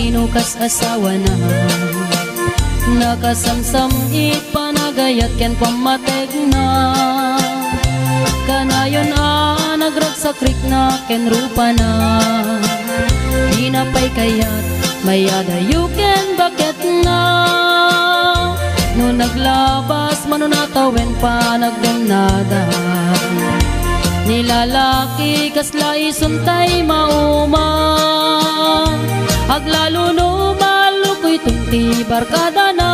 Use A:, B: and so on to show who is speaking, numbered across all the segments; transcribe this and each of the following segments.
A: Inukas asawa na nakasamsam it panagayat ken pamatek na kanayon nagragsakrik na ken rupa na dinapay kayat mayadayo ken bakit na no naglabas manunatawen pa nagdunada nilalaki kasla isuntay mauma aglalo no malukoy tungti barkada na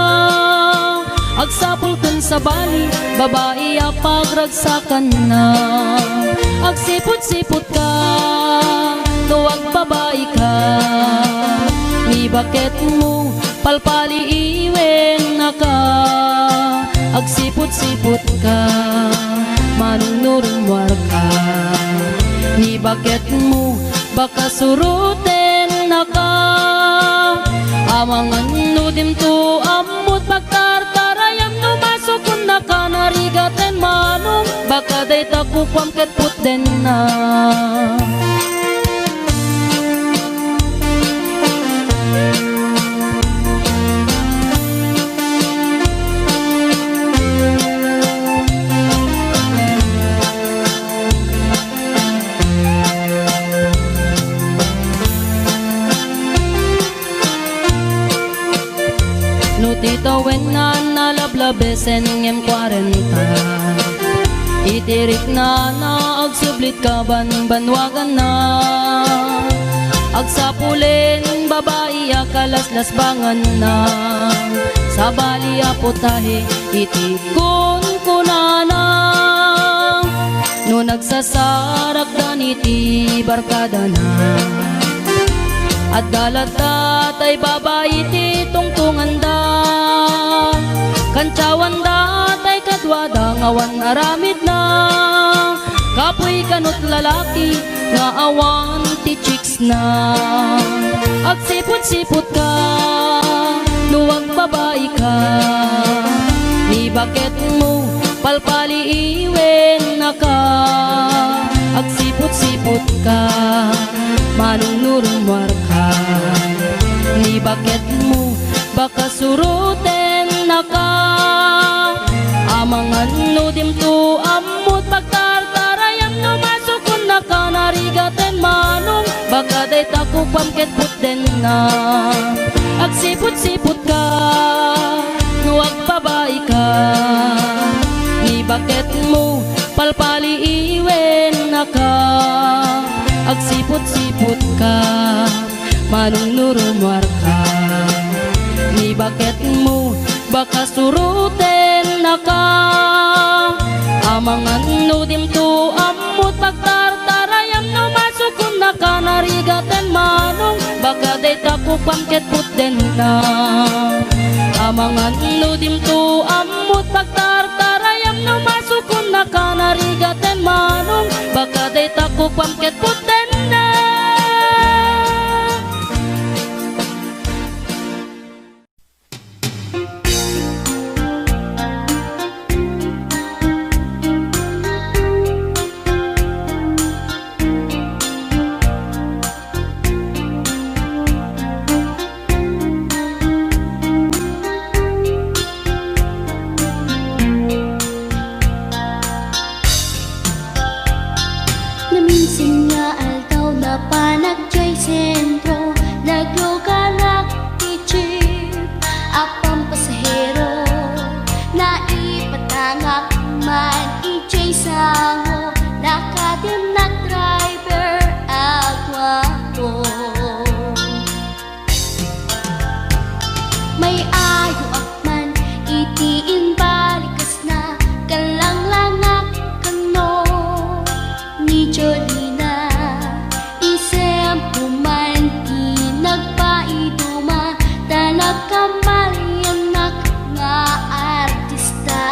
A: agsapul kun sa bali babae pagragsakan na agsipot-sipot ka tuwag babae ka ni bakit mo palpali iwen na ka agsipot-sipot ka manunurumwar ka ni bakit mo baka suruten na ka amangan nudim to amut pagtartarayam no masukun na ka narigaten manong baka day takukwam ket puten na Titawen na nalablabesen ngem 40 itirik na agsublit ka banwagan na agsapulin babae akalaslas bangan na sa bali aputahe itikon kunana no nagsasarak daniti barkada na at galata tay babae ti tungtungan da kancawan da tay kadwada ngawan aramid na kapoy kanot lalaki nga awan ti chicks na agsipot-sipot ka luwag babae ka ni bakit mo palpali iwen na ka agsipot-sipot ka manunurumwar ka ni bakit mo baka suruten na ka amangan nudim to amut pagtartarayam no masukun na ka narigaten manong baka day takukwam ket puten na agsipot-sipot ka nuwag babae ka ni bakit mo palpali iwen na ka agsipot-sipot ka manunurumwar ka ni bakit mo baka suruten na ka amangan nudim to amut pagtartarayam no masukun na ka narigaten manong baka day takukwam ket puten na amangan nudim to amut pagtartarayam no masukun na ka narigaten manong baka day takukwam ket puten na
B: Naminsan nga altaw na panagjay sentro nagluganak ti jeep apang pasahero naipatangak man ijay sango nakadim na driver agwapo may ayo akman itiin balikas na kalanglangak kano ni Jolina isem pumanti nagpaiduma tanag kamalyanak nga artista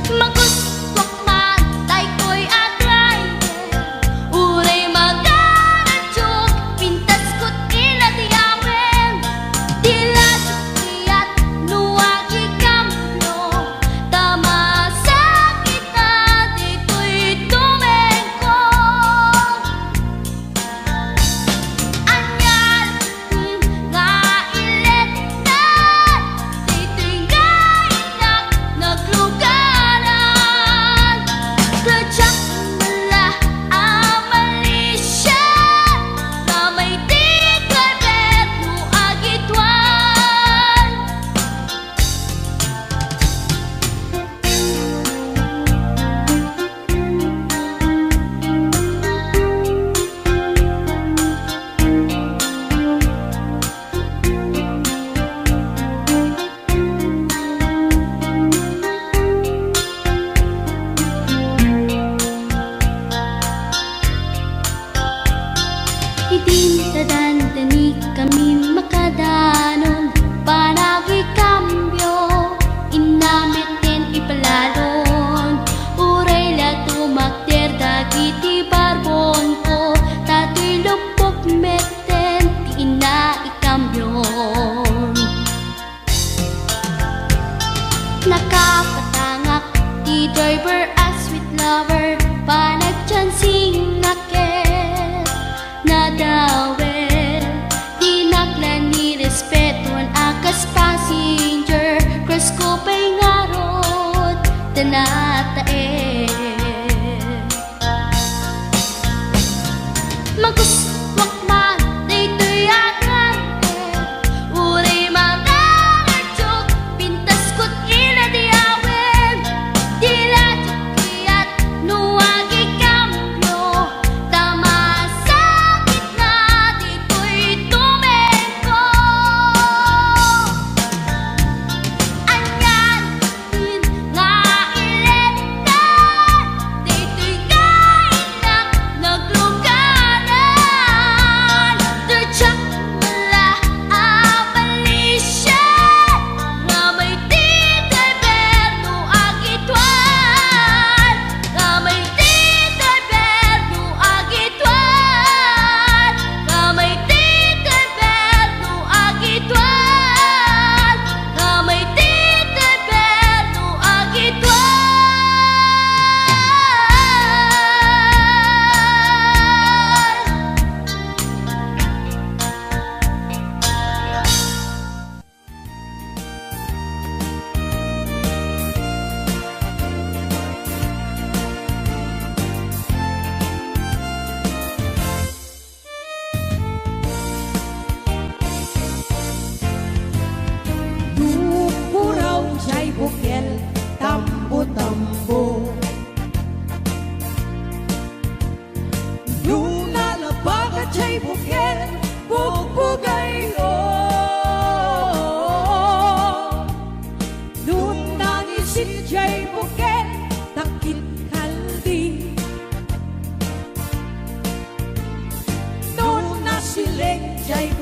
B: magustok matay ko'y agrider uray magaradyok pintas ko't inati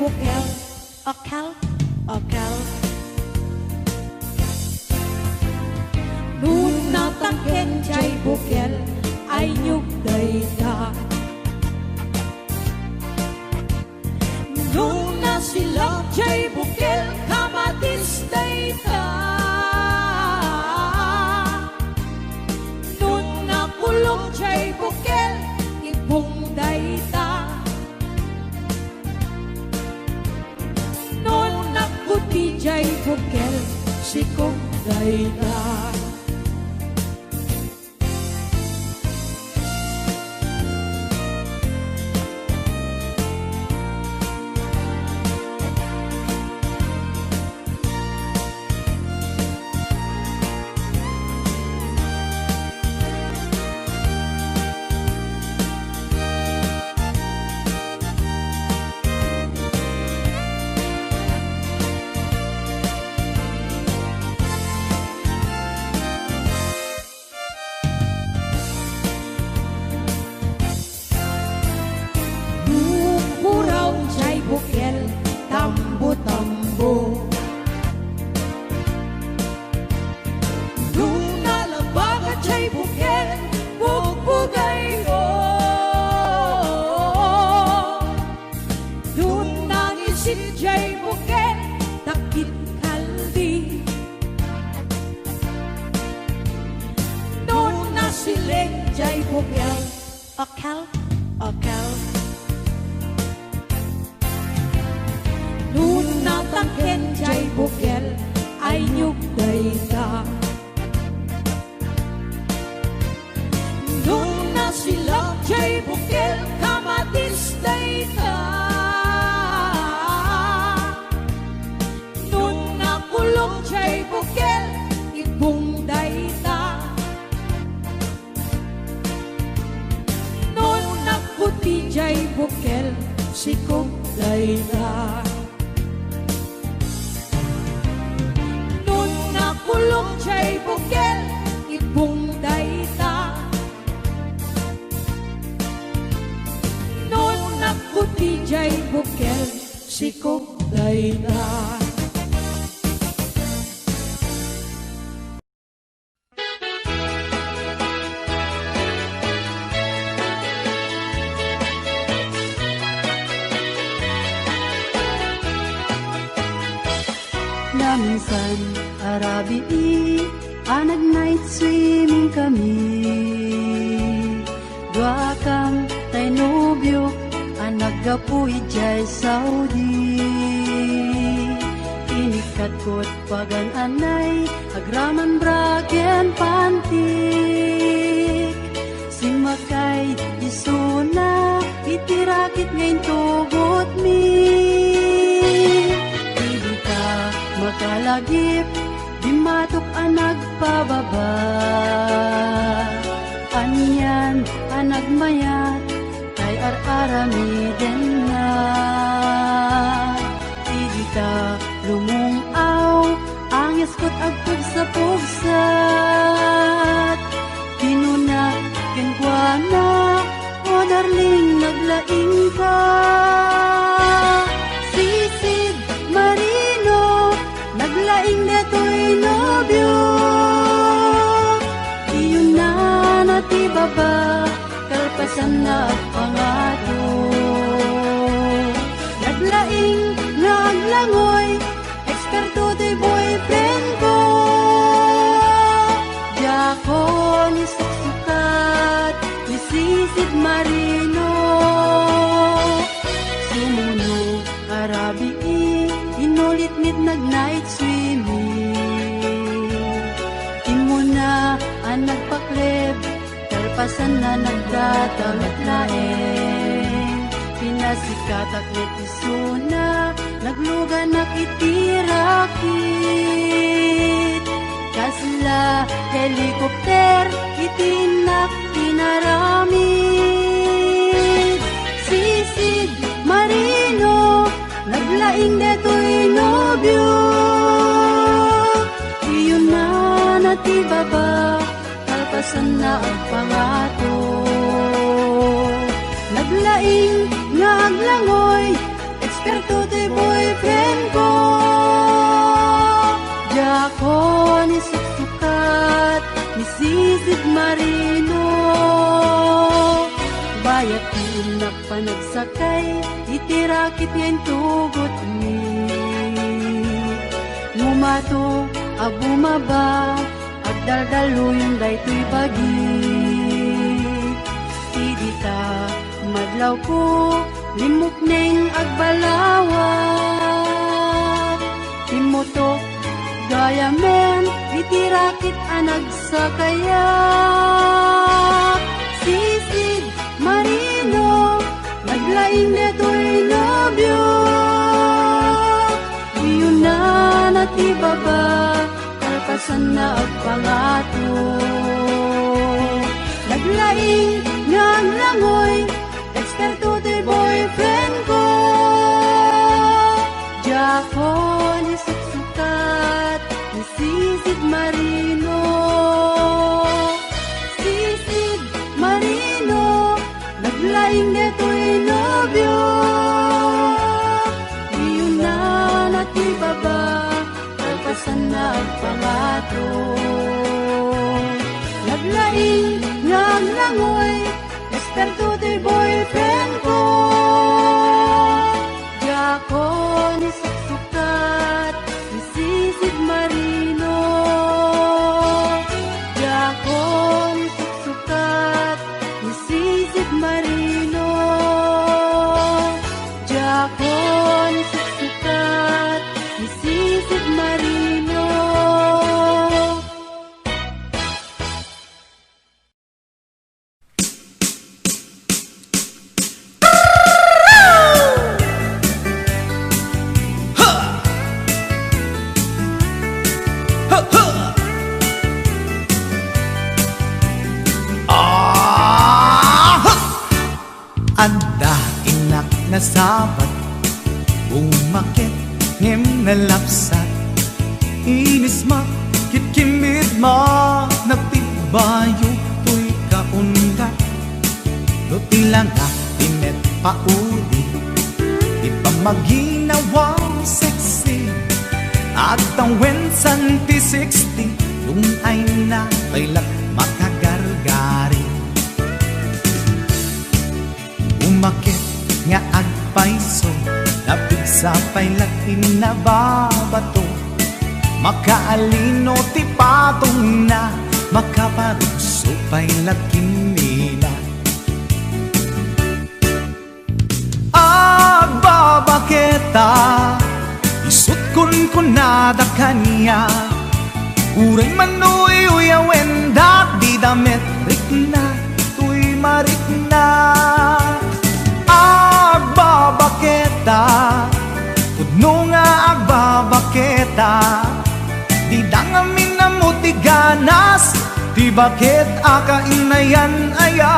C: bukel, okel, okel. Nun natangken jay bukel, ay nyug dayta. Nun nasilak jay bukel, kamatis dayta. Nun nakulog jay bukel, ibong dayta. Nun nakuti jay bukel, sikong dayta. Okel, okel. Nun natangken jay bukel, ay nyug dayta. Nun nasilak jay bukel, kamatis dayta. Nun nakulog jay bukel, ibong dayta. Puti jay bukel, sikong dayta. Nun nakulog jay bukel, ibong dayta. Nun nakuti jay bukel, sikong dayta.
D: Minsan arabi anag night swimming kami. Dua kang tay nobyo anag gapuy jay Saudi. Inikat ko't pagan anay agraman bragen pantik. Simakay isuna itirakit ngayon tugot mi. Makalagip, di matok anag pababa. Anyan, anag mayat, kay ar-arami din na. Idita lumungaw, ang yaskot agpag sa pugsat. Kinuna, kenkwana, o darling naglaing ka. Sisid, Marino, naglaing deto'y nobyo. Iyon na natibaba, kalpasan na pangato. Naglaing naglangoy, eksperto to'y boyfriend ko. Diyako ni suksukat, ni Sisid Marino. Sumunog arabi inulit-nit nag-night swimming. Imo na ang nagpakleb, kalpasan na nagdatamit laeng. Pinasikat at netisuna, nagluga na kitirakit. Kasla helikopter, itinak pinaramid. Sisid Marino, naglaing deto'y nobyo. Iyon na natibaba, kalpasan na ang pangato. Naglaing nga aglangoy, eksperto di boyfriend ko. Jako ni suksukat, ni sisid marino. Bayat inak panagsakay, itirakit yan tugot ni. Ngumato, abumaba, agdaldalo yung daytoy pagi. Idita, madlaw ko, limok neng agbalawa. Timotok, gaya men, itirakit anag sa kaya. Sisid, marino, naglaing neto'y nabyo. Iyon na natibaba, kalpasan na agpangato. Naglaing nga ang langoy, eksperto di boyfriend ko. Jako ni suksukat, ni sisid marino. Sisid marino, naglaing neto'y nobyo. Iyon na natibaba, kalpasan na agpangato. Naglaing nga ang langoy, eksperto di boyfriend ko. Jako ni suksukat, ni sisid marino. Jako ni suksukat, ni sisid marino. Jako ni suksukat, ni sisid marino.
E: Anda inak na sabat, umakit ngem na lapsat. Inis ma, kitkimid ma, nagtibayo to'y kaundat. Lutilang tinet pauli, ipamaginawang sexy. At ang wensan ti 60, yung ay na kailat makagargari. Umakit nga agpaiso, napigsa pa'y lakin na babato. Makaalino ti patong na, makaparuso pa'y lakin nila. Agbabaketa, isut kun nada kanya. Uray manoy uyawen dak di damit rikna, tuy marikna. Agbabaketa, pudno nga agbabaketa. Di dangamin na mo ti ganas, ti bakit akainayan aya.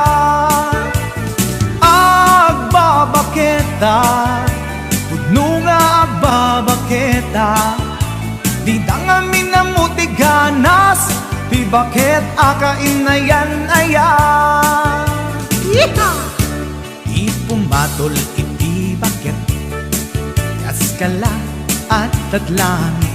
E: Agbabaketa, pudno nga agbabaketa. Di dangamin na mo ti ganas, ti bakit akainayan aya. Yeehaw! Ipumatol iti bakit, kaskala at tadlangit.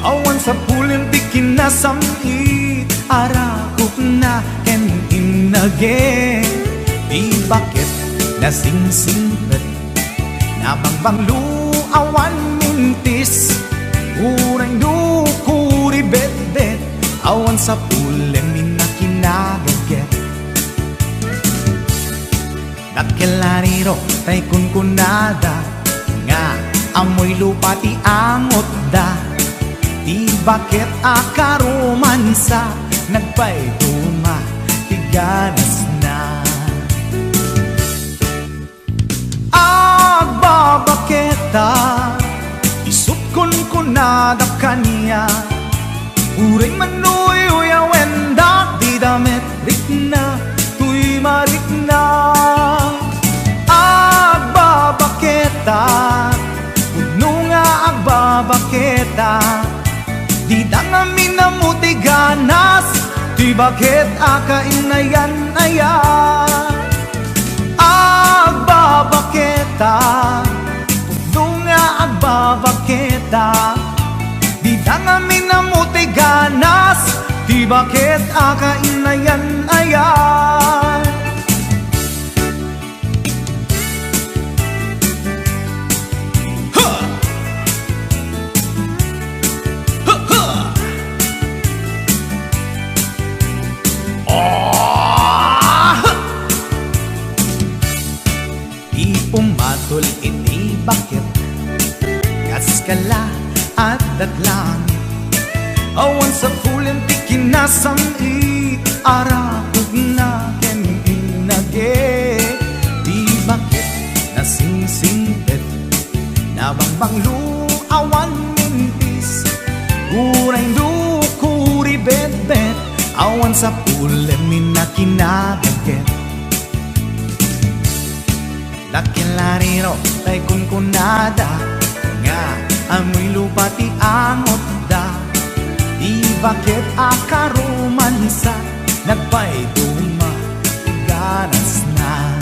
E: Awan sa pulin ti kinasamit, arakop na ken inage. Di bakit na sing-singpet, nabangbanglu awan mintis. Urang dukuri bet-bet, awan sa pulin minakinagaget. Nagkilariro tay kunkunada, nga amoy lupa ti angot da. Di bakit akaromansa, nagpayduma ti ganas na. Agbabaketa, isut kunkunada kanya. Uring manoy uyawen dak di damit rikna, tuy marikna. Agbabaketa, pudno nga agbabaketa. Di dangamin na mo ti ganas, ti bakit akainayan aya. Agbabaketa, pudno nga baketa di dangamin na mo'y ganas di bakit akainayan ayan. Umatol ini bakit kaskala at datlang awan sa kulim ti kinasam i arapog na ken inage di bakit nasingsingpet nabangbang luawan mintis uray dukuri bet-bet awan sa kulim na kinabagket lakilariro tay kunkunada nga amoy lupa ti angot da di bakit akarumansa nagpay duma ganas na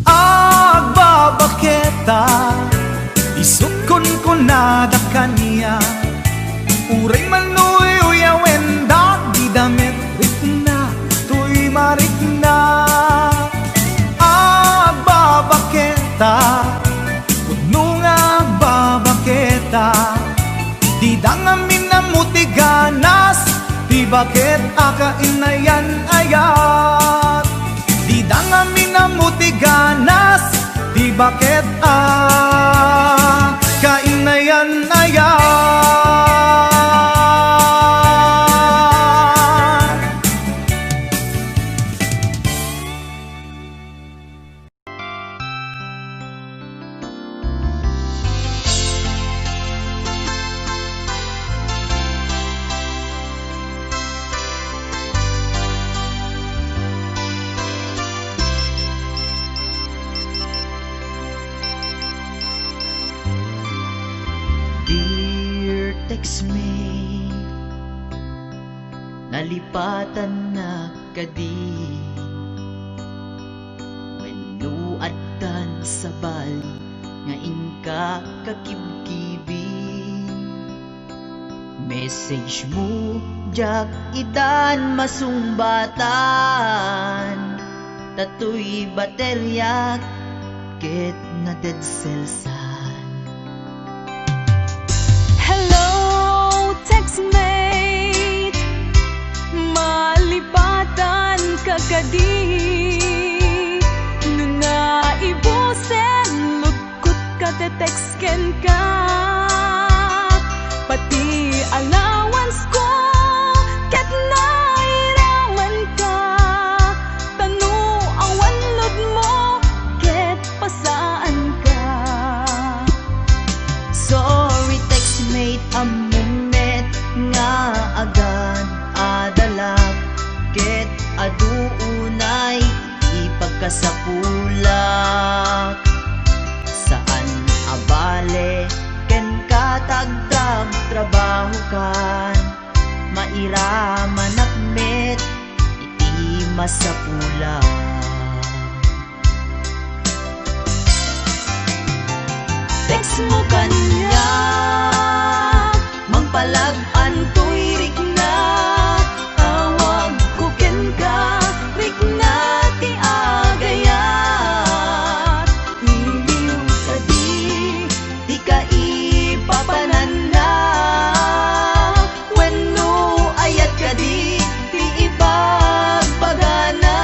E: agbabaketa isut kunkunada kaniya uray manuy uyawen da di damit ritna tuy marikna pudno nga babaketa di dangamin na mo'y ganas di bakit akainayan ayat di dangamin na mo'y ganas di bakit akainayan ayat.
F: Textmate, nalipatan na kadi wenno addan sa bali nga inka kakibkibi message mo jak idan masumbatan tatoy baterya ket na dead cells.
G: Textmate, malipatan kagadi nuna ibusen lugkot ka te-textken ka pati allowance ko ket nairaman ka tanu awan lod mo ket pasaan ka.
F: Sorry textmate nga agad adalak ket aduunay ipagkasapulak saan abale ken katagtag trabaho kan mairaman akmet iti masapulak. Text mo kanya mangpalag-an to'y rikna awag kuken ka rikna ti agayat iliw ka di ka ipapanan na wenno ayat ka di ipagpagana.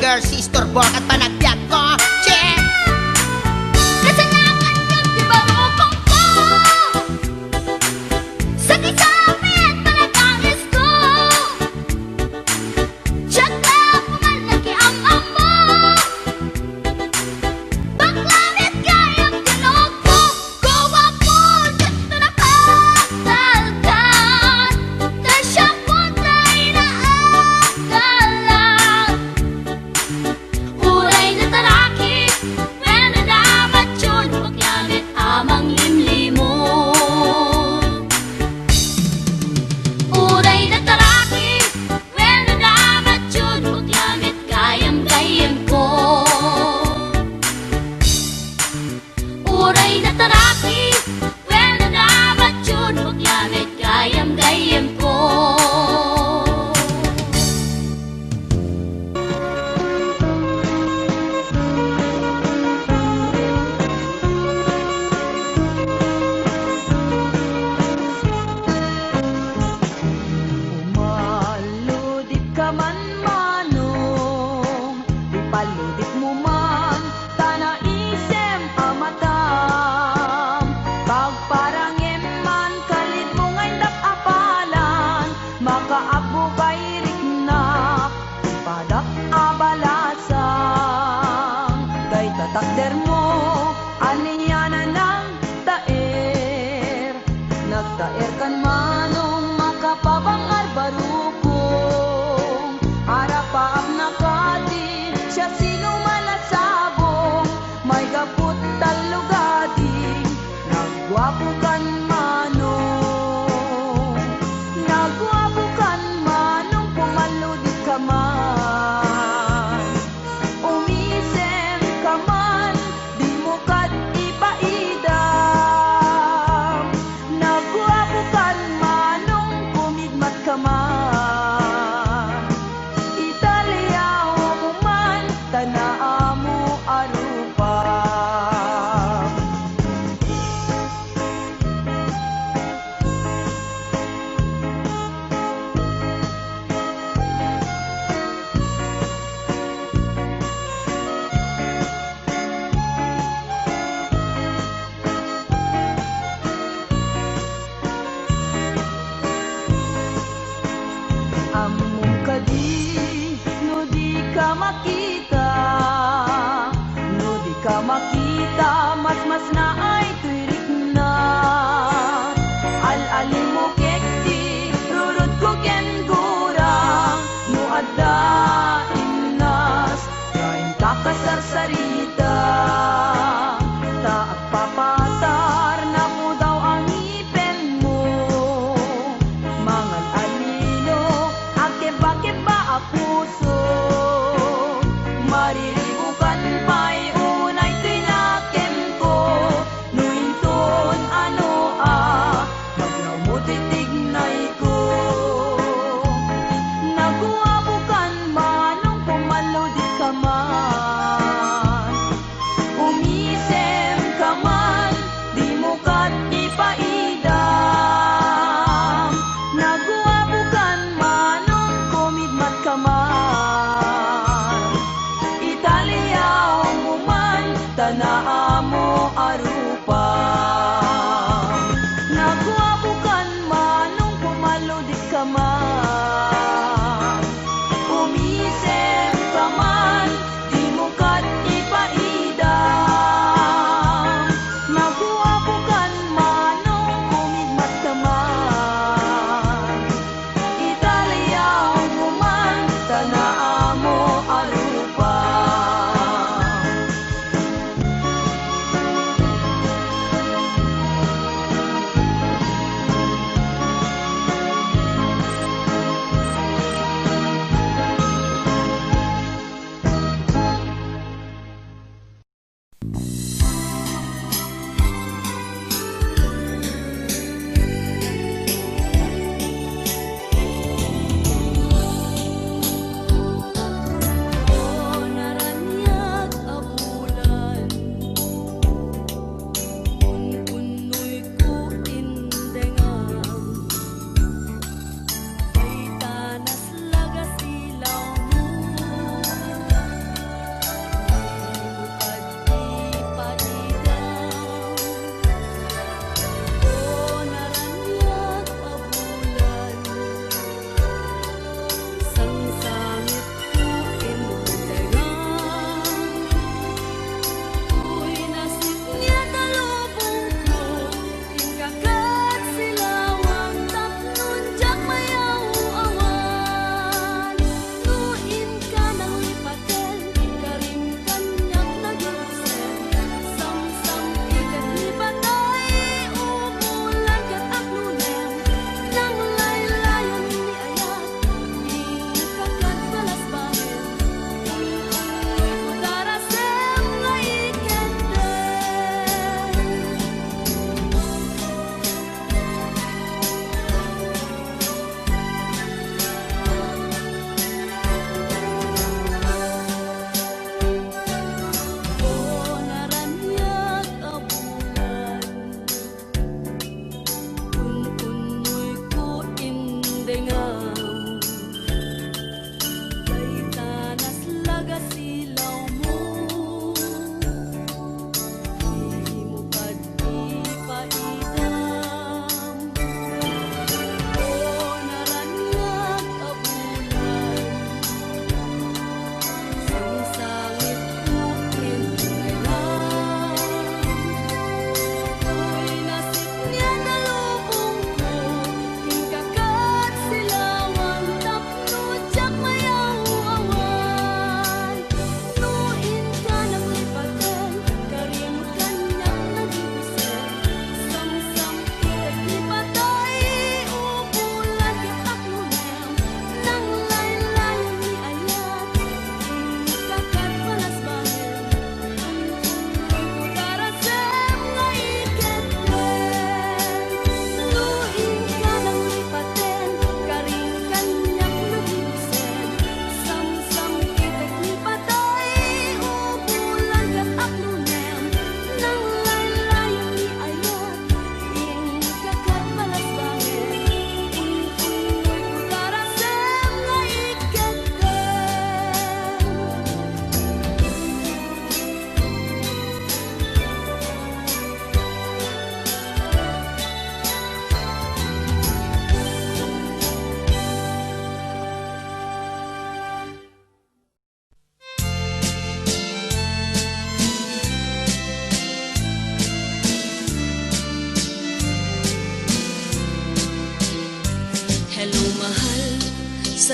H: girl, sister, bork at panagbiag ko. Check!
B: Kasalanan yun, di ba rupong ko? Sa kisapit, panatangis ko. Tiyag na pumalaki ang amo. Baklamit kayang tinog ko. Gawa po, dito nakatalkan. Kasya po tayo naakalan. Uray na taraki, when nadamat yun, paglamit amang limlimo. Uray na taraki, when nadamat yun, paglamit kayam-kayam ko. Uray na taraki, when nadamat yun, paglamit kayam-kayam ko.
G: Umaludit ka man manong, di paludit mo man, tana isem amatam. Pagparangem man kalit mo ngay apalan, makaabo kay riknak, padak abalasang. Kay tatakder mo, aniyana ng taer, nagtaer kan manong makapabangar barukong. Arapaap na kati, siya sino malasabong, may kaput talugadi, nagwapo kan manong. Nagwapo kan manong, pumaludit ka man. Umisem ka man, di mo kat ipaidam. Nagwapo kan manong, kumigmat ka man. Italyaw mo man, tanaa mo arupam. Among kadi, no di ka makita. No di ka makita, mas na ay tuirik na. Al-alim mo kekti, rurut ko ken gurang. No adda imnas, kain kakasarsarita. Taat papatar na mo daw ang ipen mo. Mangan alino, akeba-keba a puso. Mariribukan pa'y unay tinakem ko. Nuinton ano maglaw mo titignay ko. Naguwabukan manong pumaludi ka man. Umisem ka man, di mo kat ipaidam. Naguwabukan manong kumigmat ka man. Italyaw mo man, tanaa mo arupam. Naguwabukan manong pumaludit ka man. Umisem ka man, di mo kat ipaidam. Naguwabukan manong kumigmat ka man. Italyaw mo man, tanaa mo arupam.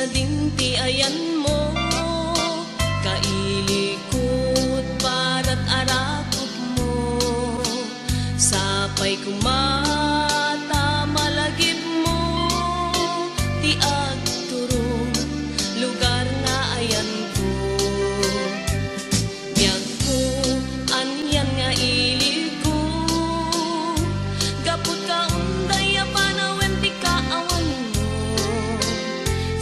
I: na din ti ayan mo, kailikot para't arakot mo, sapay kumata malagip mo, ti agturong lugar nga ayan ko. Biyag ko, anyan nga ilig ko, gapot ka unday panawen ti kaawan mo,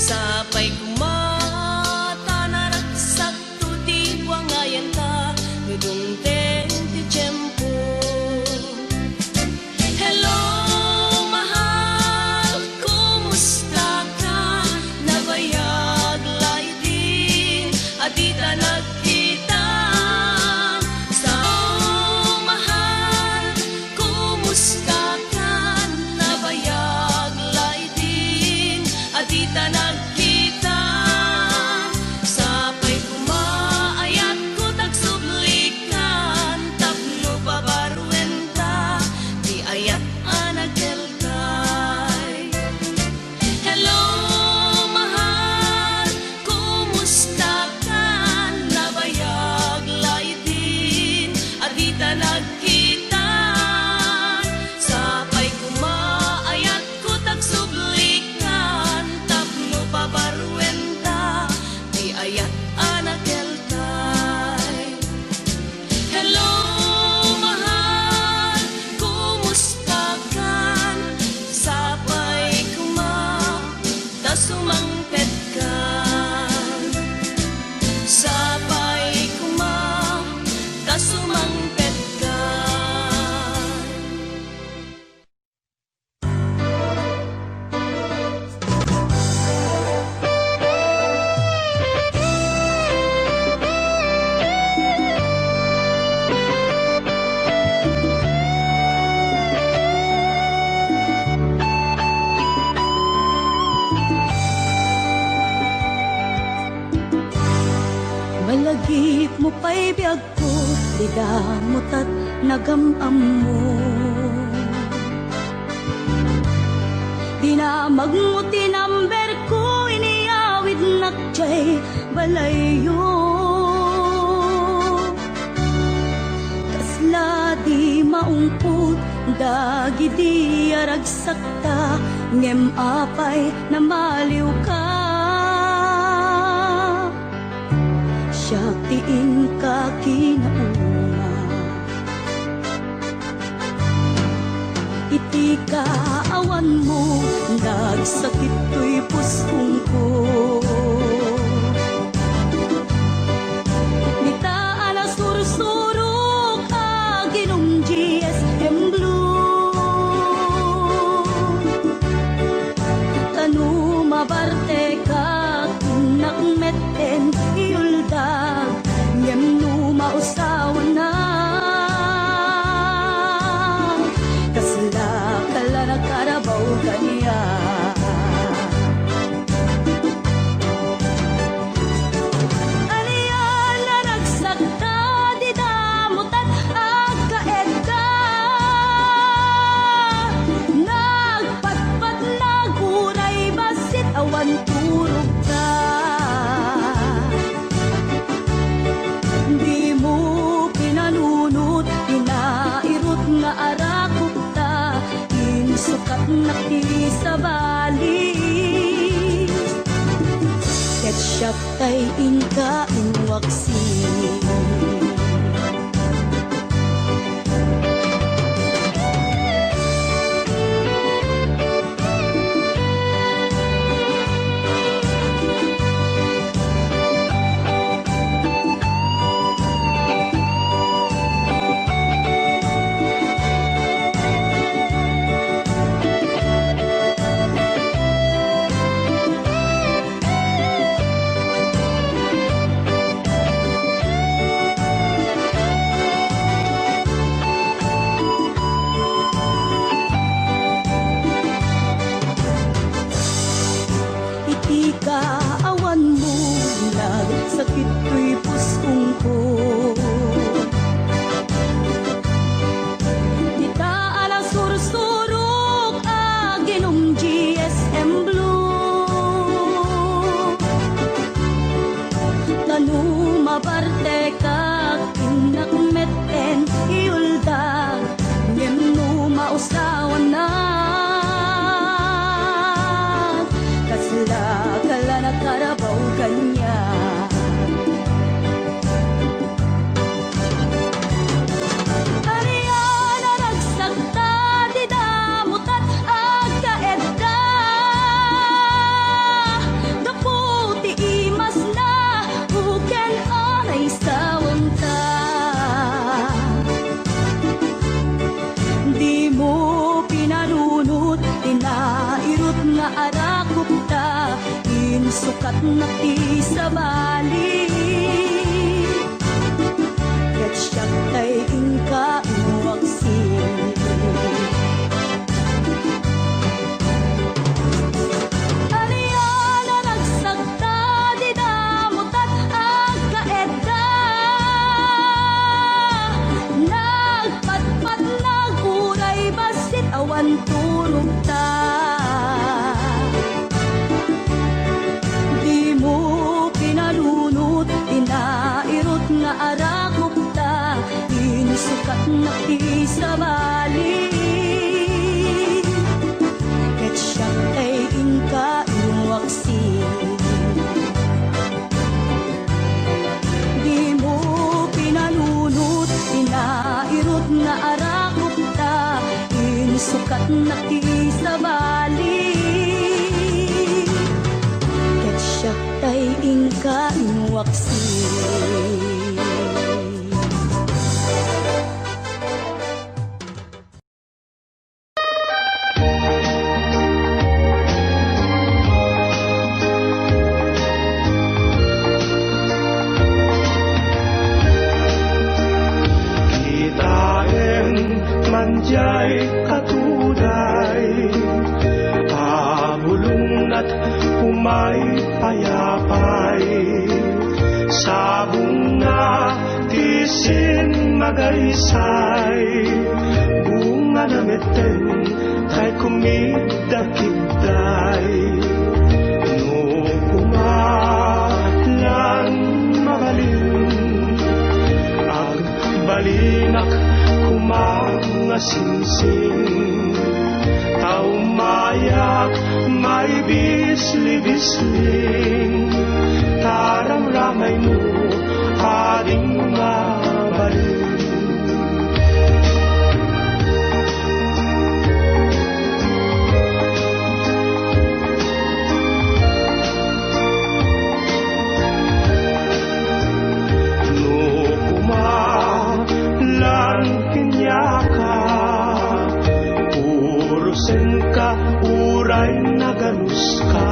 I: sapay kumata naragsak to di wangayan ta, nudong ten ti tiyempo. Hello, mahal, kumusta ka? Nabayag laiti, adita nagkita. Sa mahal, kumusta ka? Nabayag laiti, adita nagkita. Sapay kumaayat ko tagsublikan, tapno babaruenta, di ayat anagelkay. Hello, mahal, kumusta ka? Nabayag laitin, adita nagkita. Sapay kumaayat ko tagsublikan, tapno babaruenta, di ayat anagelkay. Hello, mahal, kumusta ka? Sapay kumata sumangpet ka. Sapay kumata sumangpet ka.
D: Malagip mo pa'y biyag ko, di damot at nagamam mo. Dinamag mo tinamber ko, iniyawid nakjay balayo. Kasla di maungkot, dagi di aragsakta, ngem apay na maliw ka. Tiin ka kinauma, iti kaawan mo, nagsakit to'y puspong ko. Nitaan na sursurok aginong GSM Blue, tanu mabarte ka kinakmeten iuldag, ngem numausawan na. Kasla kala na karabaw kaniya. Aniyan na nagsakta, di damutan agkaedda. Nagpatpat naguray basit awan turog ka. Di mo pinanunot, pinairot nga arakot ta, insukat na ti sa bali. Ketchup tay inka inwaksi.
I: sukat na ti sa bali. Ket siyak tay ingka inuwaksin. Aliana nagsagta di damutat ang kaedda. Nagpatpat naguray basit awan turog ta. Di mo pinalunot, tinairot nga arakop ta. Inusukat na ti sa bali. Ket siyak ay ingka inuwaksin. Di mo pinalunot, tinairot nga arakop ta. Inusukat na ti sa bali. Ket siyak ay ingka inuwaksin.
J: Kitaen manjay katuday, abulong at umay payapay. Sa bunga tisin magaysay, bunga na meten kay kumidakidday. No kumalan mabalin, ag balinak kumangasinsing. Taumayak may bisli-bisling, taramramay mo ading mabalin. No kumalan kinyaka, urusin ka, uray na ganus ka.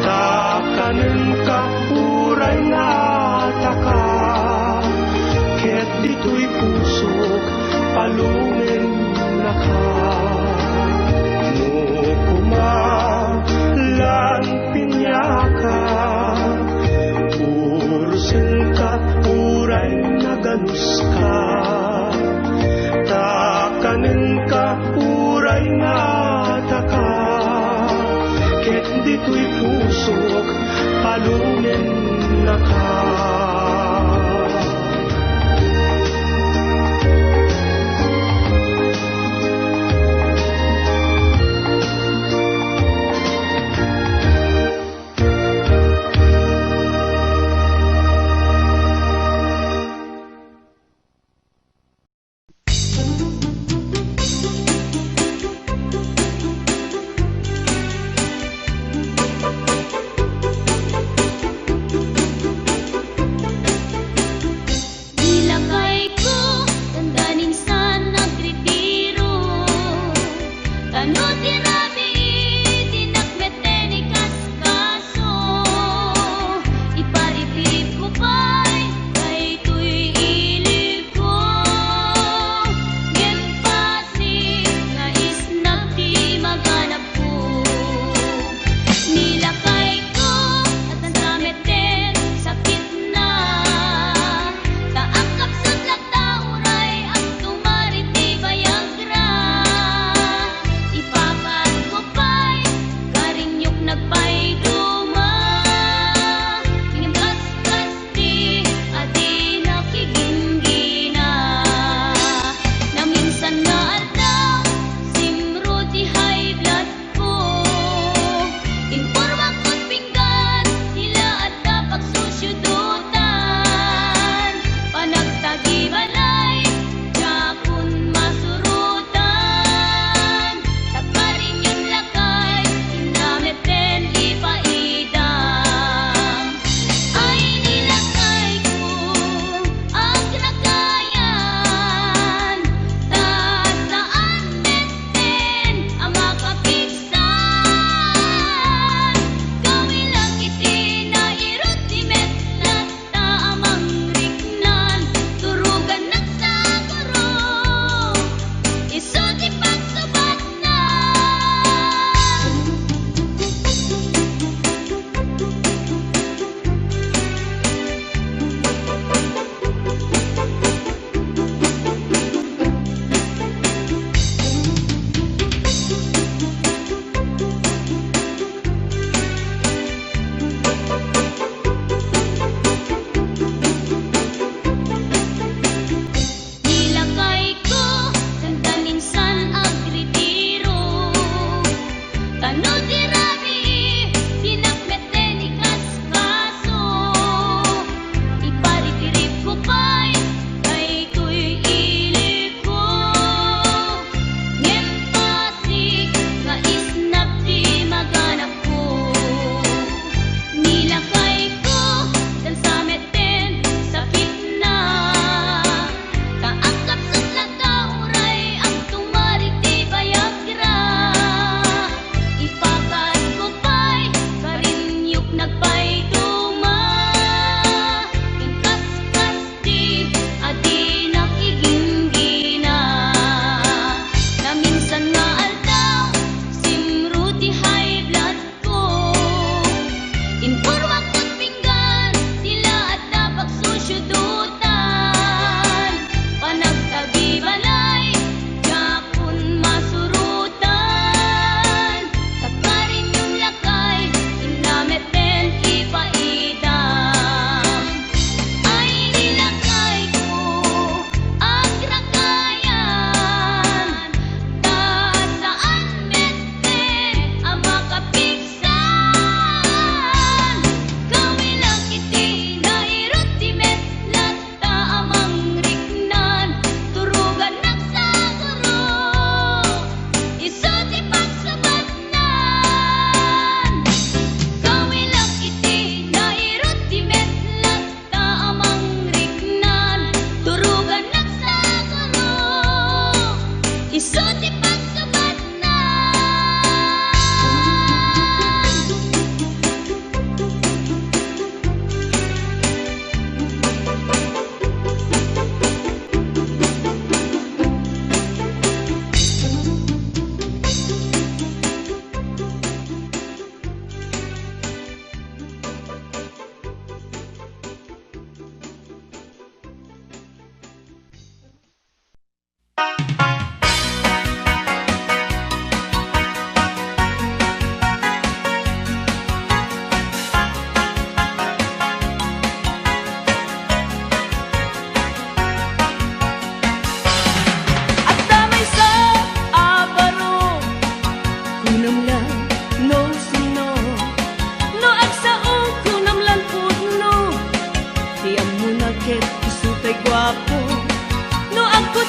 J: Takanin ka, uray na taka. Ket dito'y pusok, palungin na ka. No kumalan pinyaka, urusin ka, uray na ganus ka. Takanin ka, uray na taka. Ket dito'y pusok, palungin na ka.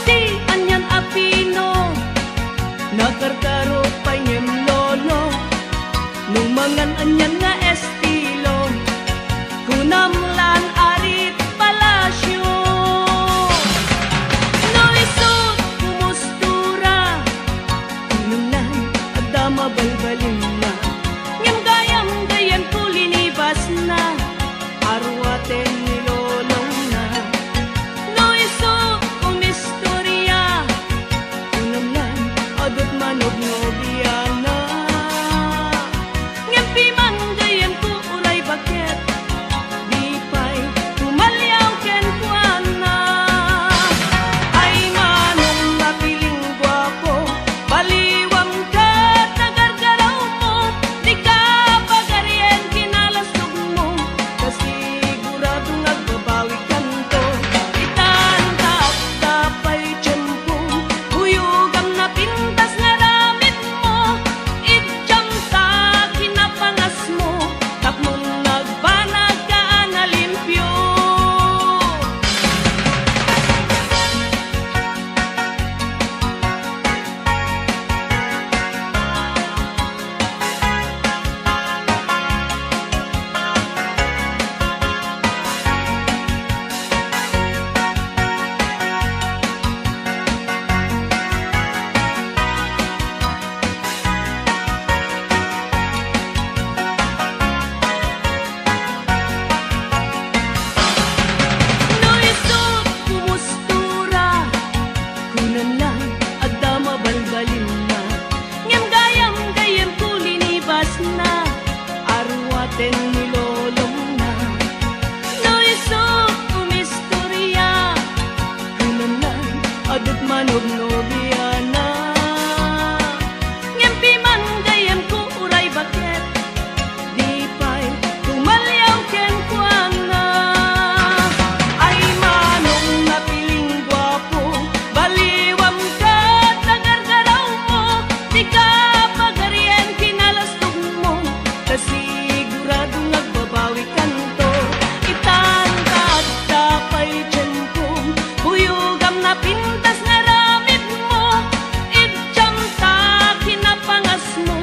I: si anyan apino nakarkaro pa niyem lolo nung mangan anyan nga estilo kunamlan arit palasyo no isut kumustura kunamlan adama balbalin na ngem gayam gayan kulinibas na arwaten ni lolong na no isut kumistorya kunamlan adot manog nobiana ngem pimang gayam ku ulay baket di pay tumalyaw ken kuana ay manong napiling gwapo baliwang ka tagargaraw mo di ka pagarien kinalasog mo kasigurado nagbabawi kanto itantap tapay tiyempo huyugam na pintas nga ramit mo itjam sa kinapangas mo tapmon nagbanag ka na limpyo no isut kumustura kunan lang adama balbalin na ngem gayam gayam kulinibas na arwaten ni lolong na no isut kumistorya kunan lang adot manog nobiana ngem piman gayam ku uray baket di pay tumalyaw ken kuana ay manong napiling gwapo baliwam ka tagargaraw mo di ka pagarien kinalastog mo kasigurado nagbabawi kanto itantad tapay tiyempo huyugam na pintas nga ramit mo itjam sa kinapangas mo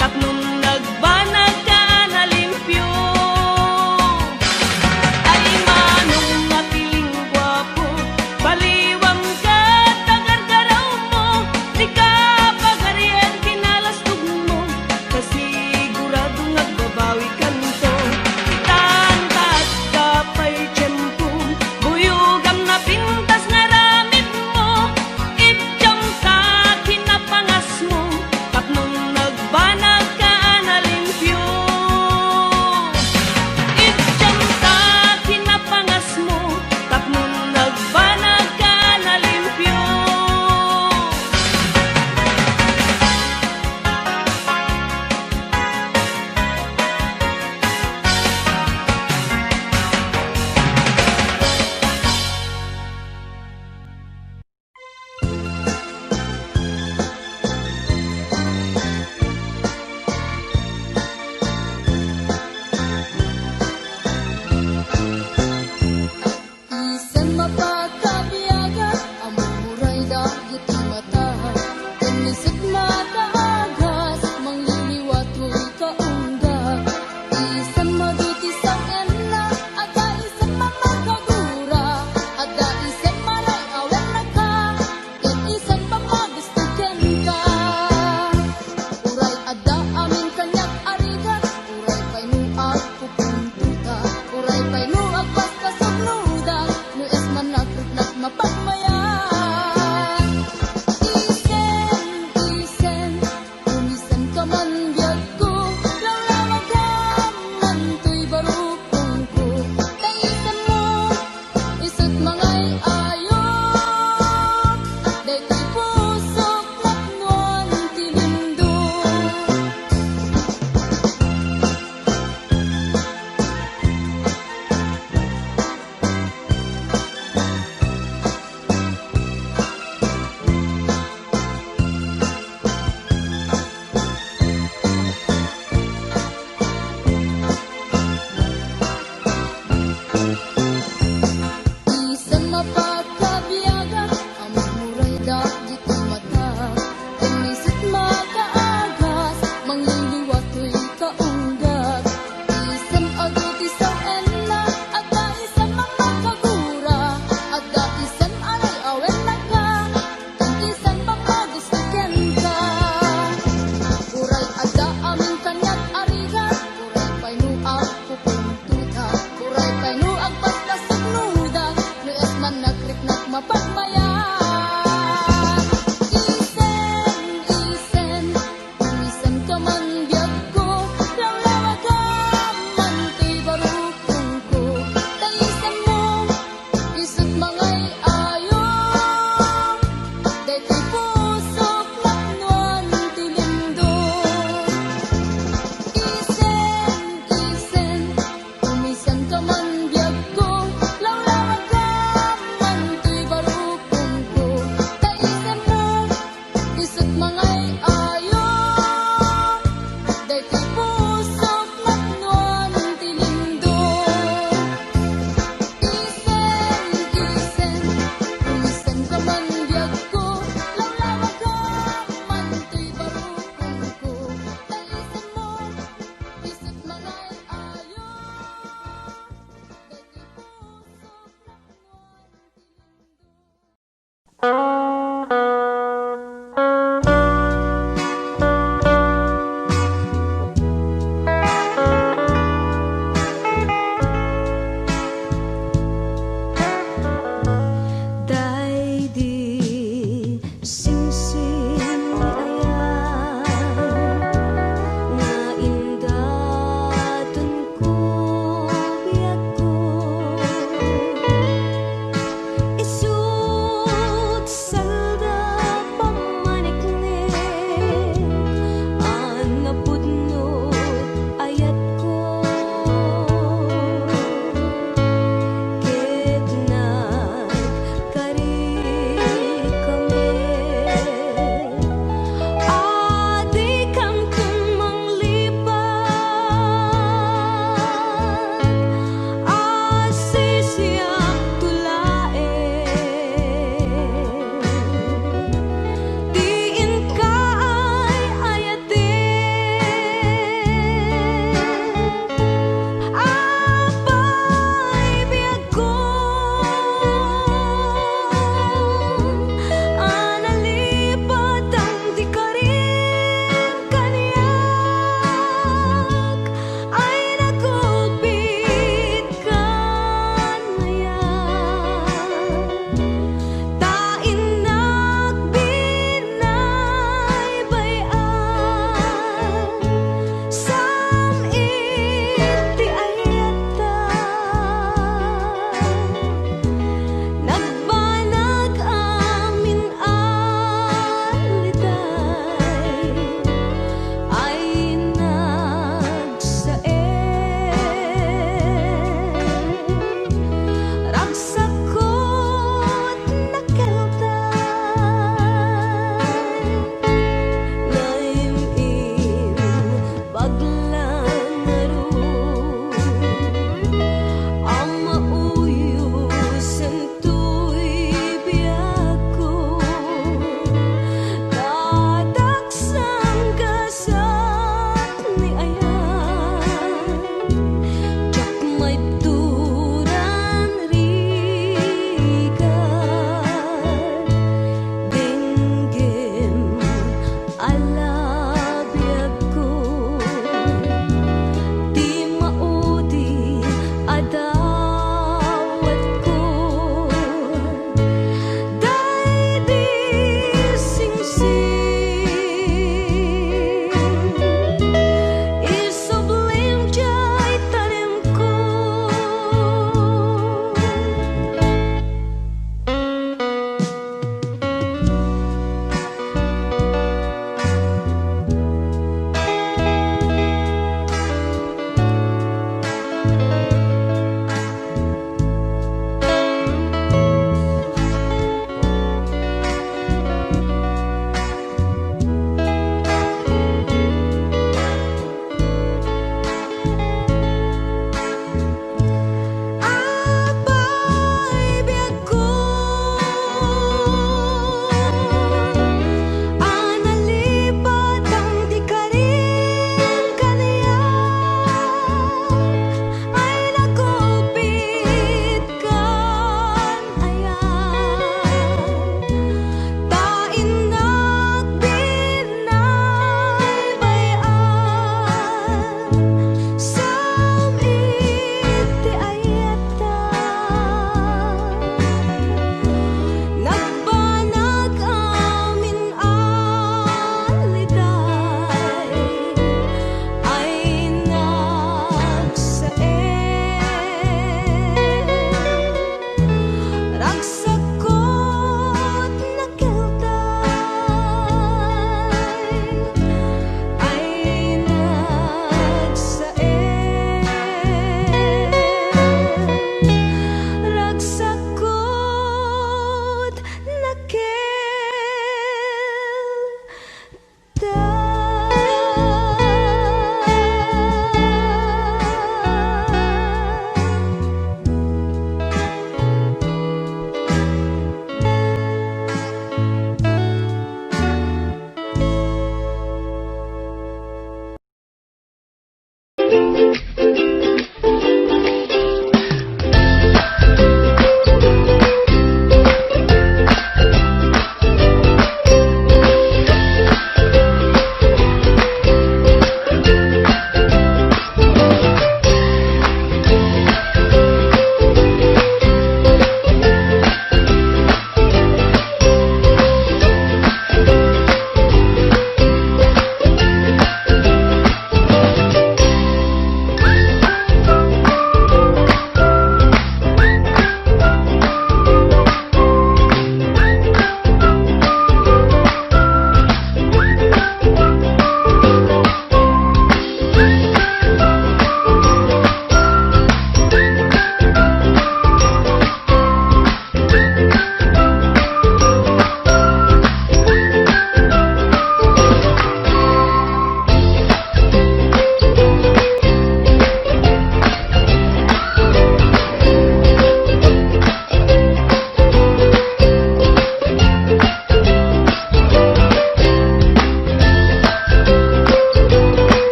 I: tapnon nagbanag ka na limpyo ay manong napiling gwapo baliwam ka tagargaraw mo di ka pagarien kinalastog mo kasigurado nagbabawi kanto itantad tapay tiyempo huyugam na pintas nga ramit mo
A: pagmaya